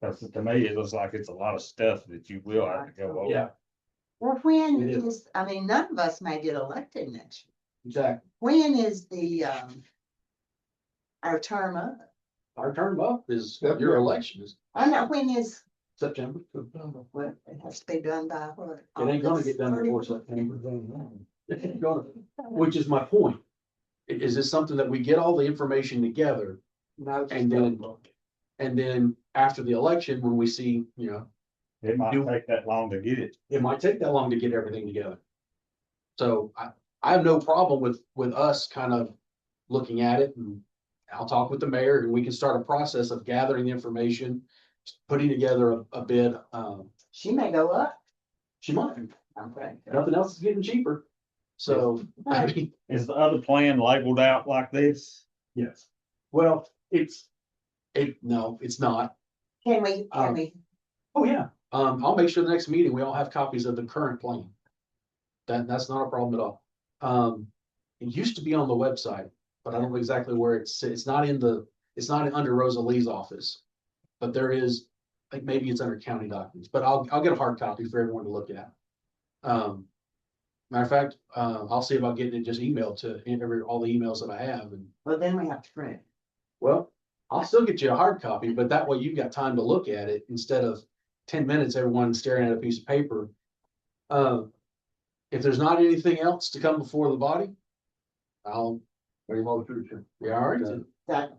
Because to me, it looks like it's a lot of stuff that you will have to go over. Yeah, Well, when It is. is, none of us may get elected next year. exactly. When is our term up? Our term up is Yep. your election is I know, when is, September. well, it has to be done by what? It ain't gonna get done before September. It ain't gonna, which is my point. Is this something that we get all the information together and then after the election, when we see, It might Do- take that long to get it. it might take that long to get everything together. So I have no problem with us kind of looking at it, and I'll talk with the mayor and we can start a process of gathering the information, putting together a bid. She may go up. She might, Okay. nothing else is getting cheaper. So, Is the other plan labeled out like this? yes. Well, no, it's not. Can we, Oh, yeah. I'll make sure the next meeting, we all have copies of the current plan. That's not a problem at all. It used to be on the website, but I don't know exactly where it's not under Rosalie's office. But there is, like, maybe it's under county documents, but I'll get a hard copy for everyone to look at. Matter of fact, I'll see about getting it just emailed to all the emails that I have, and, well, then we have to print. well, I'll still get you a hard copy, but that way you've got time to look at it instead of 10 minutes, everyone staring at a piece of paper. If there's not anything else to come before the body, I'll, Any more to yeah, all right, That-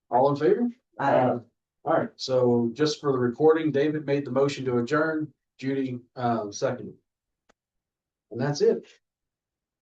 all in favor? I- All right, so just for the recording, David made the motion to adjourn, Judy, seconded. And that's it.